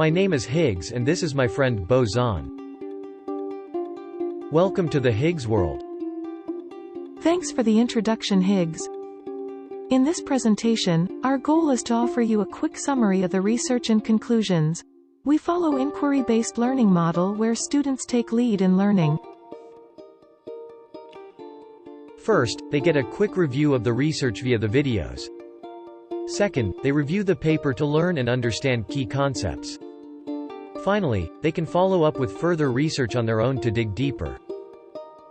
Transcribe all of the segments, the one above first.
My name is Higgs and this is my friend Boson. Welcome to the Higgs world. Thanks for the introduction, Higgs. In this presentation, our goal is to offer you a quick summary of the research and conclusions. We follow inquiry-based learning model where students take lead in learning. First, they get a quick review of the research via the videos. Second, they review the paper to learn and understand key concepts. Finally, they can follow up with further research on their own to dig deeper.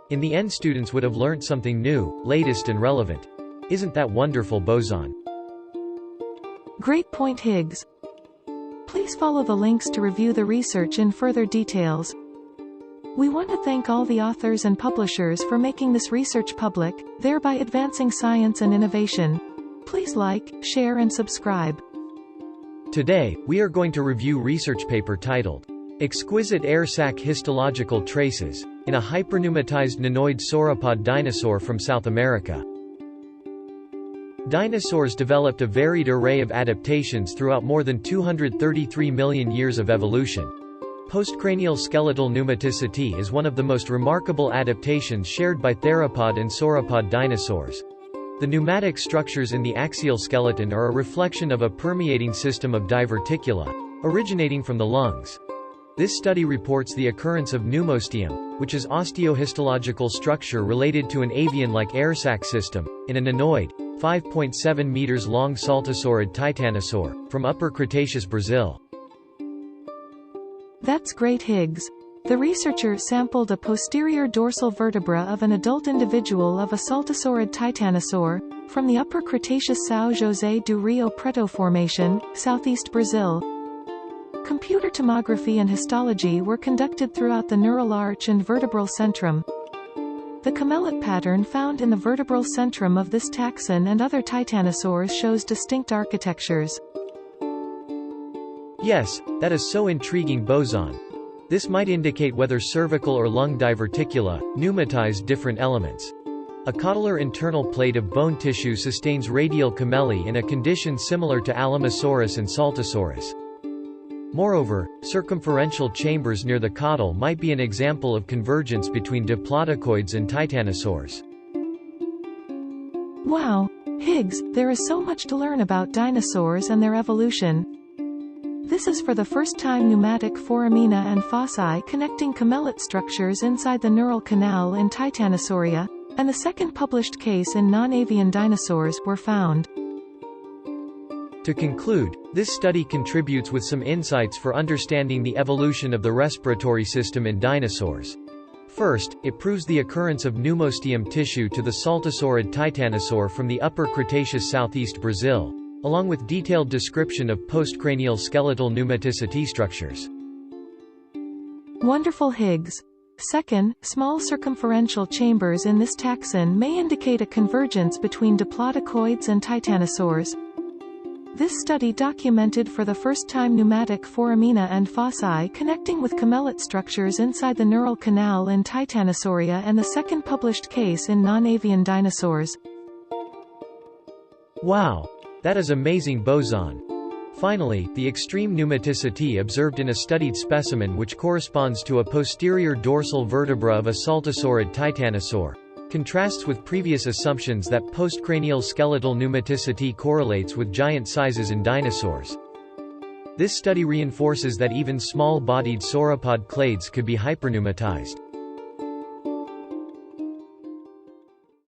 In the end, students would have learned something new, latest and relevant. Isn't that wonderful, Boson? Great point, Higgs. Please follow the links to review the research in further details. We want to thank all the authors and publishers for making this research public, thereby advancing science and innovation. Please like, share and subscribe. Today, we are going to review research paper titled, Exquisite Air Sac Histological Traces, in a hyperpneumatized nanoid sauropod dinosaur from South America. Dinosaurs developed a varied array of adaptations throughout more than 233 million years of evolution. Postcranial skeletal pneumaticity is one of the most remarkable adaptations shared by theropod and sauropod dinosaurs. The pneumatic structures in the axial skeleton are a reflection of a permeating system of diverticula, originating from the lungs. This study reports the occurrence of pneumostium, which is osteohistological structure related to an avian-like air sac system, in a nanoid, 5.7 meters long saltosaurid titanosaur, from Upper Cretaceous Brazil. That's great, Higgs. The researcher sampled a posterior dorsal vertebra of an adult individual of a saltosaurid titanosaur, from the Upper Cretaceous São José do Rio Preto Formation, southeast Brazil. Computer tomography and histology were conducted throughout the neural arch and vertebral centrum. The camelid pattern found in the vertebral centrum of this taxon and other titanosaurs shows distinct architectures. Yes, that is so intriguing, Boson. This might indicate whether cervical or lung diverticula pneumatize different elements. A cotylar internal plate of bone tissue sustains radial camelli in a condition similar to Alamosaurus and Saltosaurus. Moreover, circumferential chambers near the caudal might be an example of convergence between diplodocoids and titanosaurs. Wow, Higgs, there is so much to learn about dinosaurs and their evolution. This is for the first time pneumatic foramina and fossae connecting camelid structures inside the neural canal in Titanosauria, and the second published case in non-avian dinosaurs, were found. To conclude, this study contributes with some insights for understanding the evolution of the respiratory system in dinosaurs. First, it proves the occurrence of pneumostium tissue to the saltosaurid titanosaur from the Upper Cretaceous southeast Brazil, along with detailed description of postcranial skeletal pneumaticity structures. Wonderful, Higgs. Second, small circumferential chambers in this taxon may indicate a convergence between diplodocoids and titanosaurs. This study documented for the first time pneumatic foramina and fossae connecting with camelid structures inside the neural canal in Titanosauria, and the second published case in non-avian dinosaurs. Wow! That is amazing, Boson. Finally, the extreme pneumaticity observed in a studied specimen which corresponds to a posterior dorsal vertebra of a saltosaurid titanosaur, contrasts with previous assumptions that postcranial skeletal pneumaticity correlates with giant sizes in dinosaurs. This study reinforces that even small-bodied sauropod clades could be hyperpneumatized.